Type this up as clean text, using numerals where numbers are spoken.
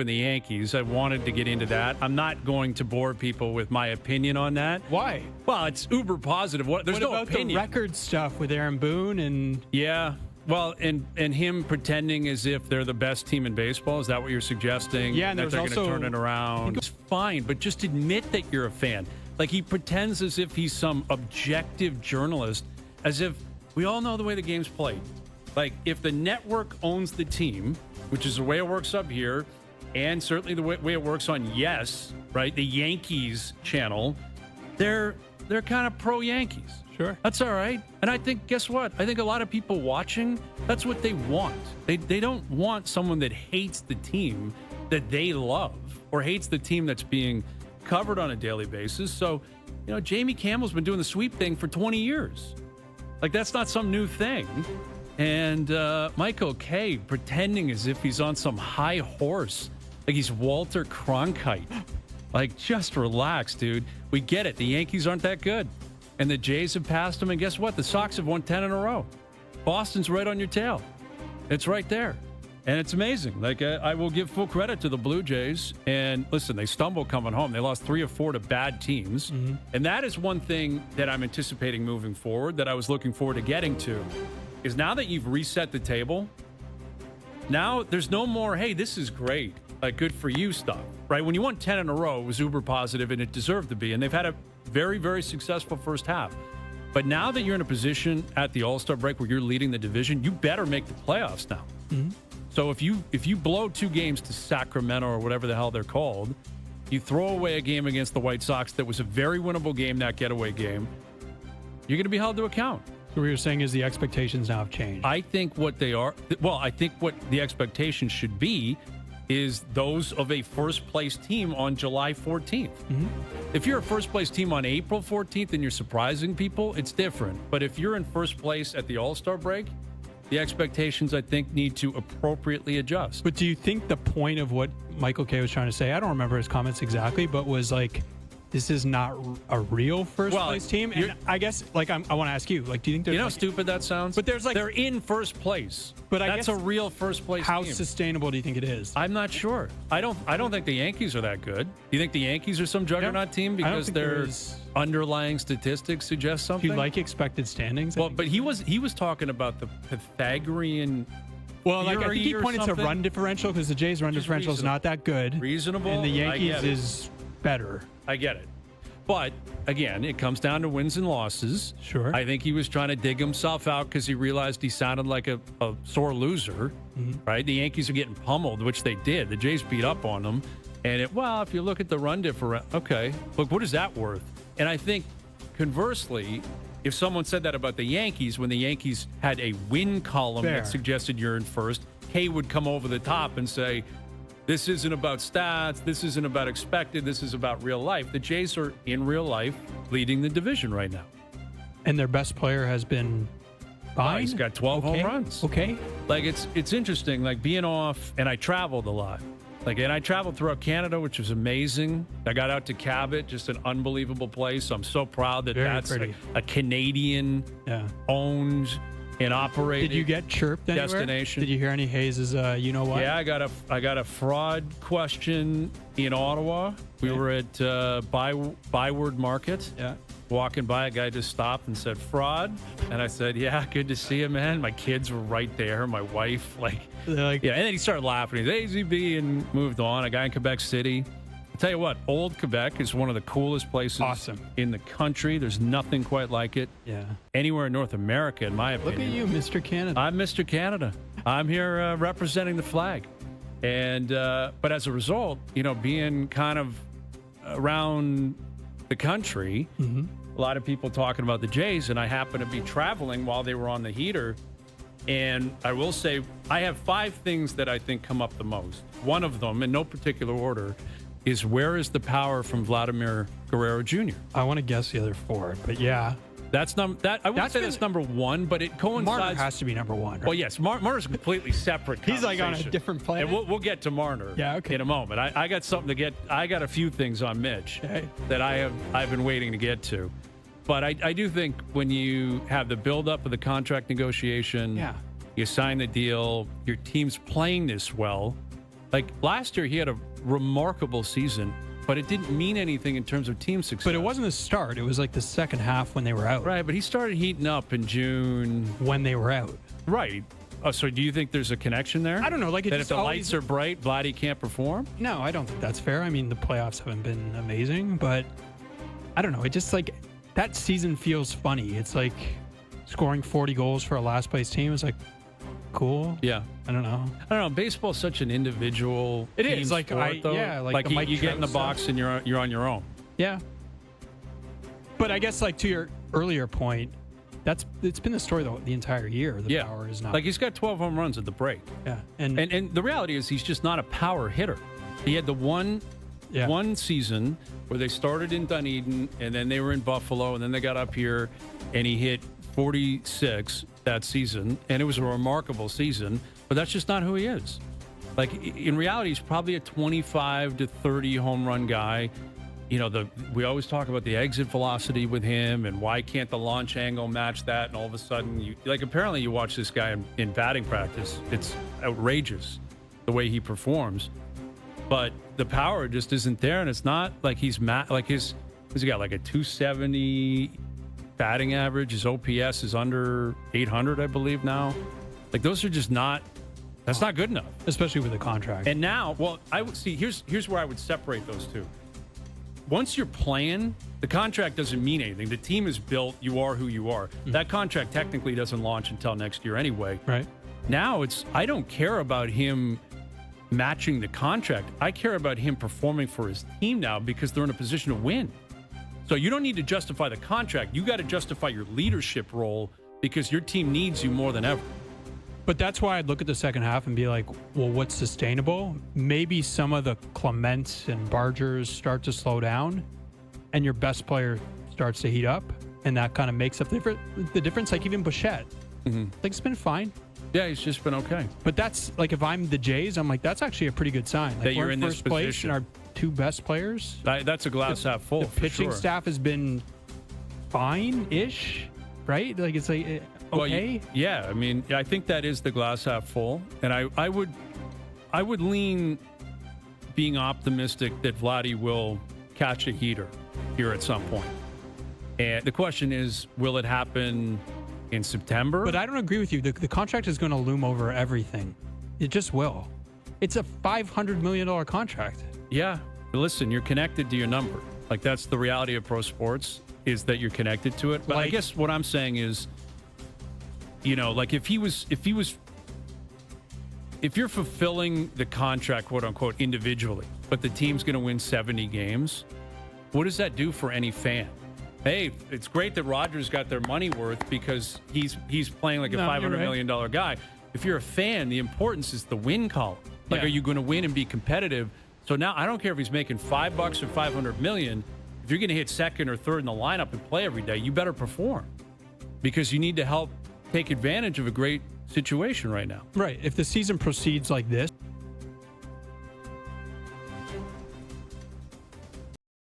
and the Yankees. I wanted to get into that. I'm not going to bore people with my opinion on that. Why? Well, it's uber positive. There's what no about opinion. the record stuff with Aaron Boone and Yeah. Well, and him pretending as if they're the best team in baseball. Is that what you're suggesting? Yeah, and that they're there's going to also- turn it around. It's fine, but just admit that you're a fan. Like, he pretends as if he's some objective journalist, as if we all know the way the game's played. Like, if the network owns the team, which is the way it works up here, and certainly the way it works on Yes, right, the Yankees channel, they're kind of pro-Yankees. Sure. That's all right. And I think, guess what? I think a lot of people watching, that's what they want. They don't want someone that hates the team that they love or hates the team that's being covered on a daily basis. So, Jamie Campbell's been doing the sweep thing for 20 years. Like, that's not some new thing. And Mike O'Kay pretending as if he's on some high horse, like he's Walter Cronkite. Like, just relax, dude. We get it. The Yankees aren't that good. And the Jays have passed them. And guess what? The Sox have won 10 in a row. Boston's right on your tail. It's right there. And it's amazing. Like, I will give full credit to the Blue Jays. And listen, they stumbled coming home. They lost 3 or 4 to bad teams. Mm-hmm. And that is one thing that I'm anticipating moving forward that I was looking forward to getting to. Is now that you've reset the table, now there's no more, hey, this is great, like, good for you stuff, right? When you won 10 in a row, it was uber positive, and it deserved to be. And they've had a very, very successful first half. But now that you're in a position at the All-Star break where you're leading the division, you better make the playoffs now. Mm-hmm. So if you blow 2 games to Sacramento or whatever the hell they're called, you throw away a game against the White Sox that was a very winnable game, that getaway game, you're going to be held to account. So what you're saying is the expectations now have changed. I think what they are, I think what the expectations should be is those of a first-place team on July 14th. Mm-hmm. If you're a first-place team on April 14th and you're surprising people, it's different. But if you're in first place at the All-Star break, the expectations, I think, need to appropriately adjust. But do you think the point of what Michael Kay was trying to say, I don't remember his comments exactly, but was like, this is not a real first-place team? And I guess, like, I want to ask you, like, do you think there's... You know how stupid that sounds? But there's, like... They're in first place. But that's a real first-place team. How sustainable do you think it is? I'm not sure. I don't think the Yankees are that good. Do you think the Yankees are some juggernaut team because their underlying statistics suggest something? Do you like expected standings? Well, but he was talking about the Pythagorean... Well, like, I think he pointed to run differential because the Jays' run differential is not that good. Reasonable. And the Yankees is better. I get it. But, again, it comes down to wins and losses. Sure. I think he was trying to dig himself out because he realized he sounded like a sore loser, right? The Yankees are getting pummeled, which they did. The Jays beat up on them. And, if you look at the run differential, okay, look, what is that worth? And I think, conversely, if someone said that about the Yankees, when the Yankees had a win column that suggested you're in first, Kay would come over the top and say, this isn't about stats. This isn't about expected. This is about real life. The Jays are, in real life, leading the division right now. And their best player has been fine? He's got 12 home runs. Okay. Like, it's interesting, like, being off, and I traveled a lot. And I traveled throughout Canada, which was amazing. I got out to Cabot, just an unbelievable place. I'm so proud that that's a Canadian-owned and operated. Did you get chirped anywhere? Destination. Did you hear any Hayes' you know what? Yeah, I got a fraud question in Ottawa. We were at Byward Market. Yeah. Walking by, a guy just stopped and said, fraud. And I said, yeah, good to see you, man. My kids were right there. My wife, yeah. And then he started laughing. He's AZB and moved on. A guy in Quebec City. I'll tell you what, old Quebec is one of the coolest places in the country. There's nothing quite like it. Yeah. Anywhere in North America, in my opinion. Look at you, Mr. Canada. I'm Mr. Canada. I'm here representing the flag. And but as a result, being kind of around the country, a lot of people talking about the Jays, and I happen to be traveling while they were on the heater. And I will say, I have 5 things that I think come up the most. One of them, in no particular order, is where is the power from Vladimir Guerrero Jr.? I want to guess the other 4, but yeah. I wouldn't say that's number 1, but it coincides. Marner has to be number 1. Right? Well, yes, Marner's a completely separate He's like on a different planet. And we'll get to Marner in a moment. I got something to get. I got a few things on Mitch that I've been waiting to get to. But I do think when you have the buildup of the contract negotiation, you sign the deal, your team's playing this well, Like last year, he had a remarkable season, but it didn't mean anything in terms of team success. But it wasn't the start. It was like the second half when they were out. Right, but he started heating up in June. When they were out. Right. Oh, so do you think there's a connection there? I don't know. Like that if the lights are bright, Vladdy can't perform? No, I don't think that's fair. I mean, the playoffs haven't been amazing, but I don't know. It just like that season feels funny. It's like scoring 40 goals for a last place team is like cool. Yeah. I don't know. Baseball's such an individual. It team is like sport, though. like you get in the box and you're on your own. Yeah. But I guess like to your earlier point, it's been the story the entire year. The power is not like he's got 12 home runs at the break. Yeah, and the reality is he's just not a power hitter. He had the one season where they started in Dunedin and then they were in Buffalo and then they got up here and he hit 46 that season and it was a remarkable season. But that's just not who he is. Like in reality, he's probably a 25 to 30 home run guy. You know, we always talk about the exit velocity with him and why can't the launch angle match that? And all of a sudden, apparently you watch this guy in batting practice. It's outrageous the way he performs. But the power just isn't there. And it's not like he's he got like a 270 batting average. His OPS is under 800, I believe now. Like those are just not, that's not good enough. Especially with the contract. And now, well, I would see, here's where I would separate those two. Once you're playing, the contract doesn't mean anything. The team is built. You are who you are. Mm-hmm. That contract technically doesn't launch until next year anyway. Right. Now I don't care about him matching the contract. I care about him performing for his team now because they're in a position to win. So you don't need to justify the contract. You got to justify your leadership role because your team needs you more than ever. But that's why I'd look at the second half and be like, well, what's sustainable? Maybe some of the Clements and Bargers start to slow down and your best player starts to heat up and that kind of makes up the difference. Like even Bichette, like it's been fine. Yeah, he's just been okay. But that's like if I'm the Jays, I'm like, that's actually a pretty good sign. Like that you're we're in first this place position. and our two best players. That's a glass half full. The pitching staff has been fine-ish, right? Like it's like okay. Well, yeah, I mean, I think that is the glass half full, and I would lean being optimistic that Vladdy will catch a heater here at some point. And the question is, will it happen in September? But I don't agree with you. The contract is going to loom over everything. It just will. It's a $500 million contract. Yeah. But listen, you're connected to your number. Like that's the reality of pro sports is that you're connected to it. But I guess what I'm saying is, you know, like if you're fulfilling the contract, quote unquote, individually, but the team's going to win 70 games, what does that do for any fan? Hey, it's great that Rogers got their money worth because he's playing like a $500 million guy. If you're a fan, the importance is the win column. Like, are you going to win and be competitive? So now I don't care if he's making $5 or $500 million. If you're going to hit second or third in the lineup and play every day, you better perform because you need to help take advantage of a great situation right now. Right. If the season proceeds like this,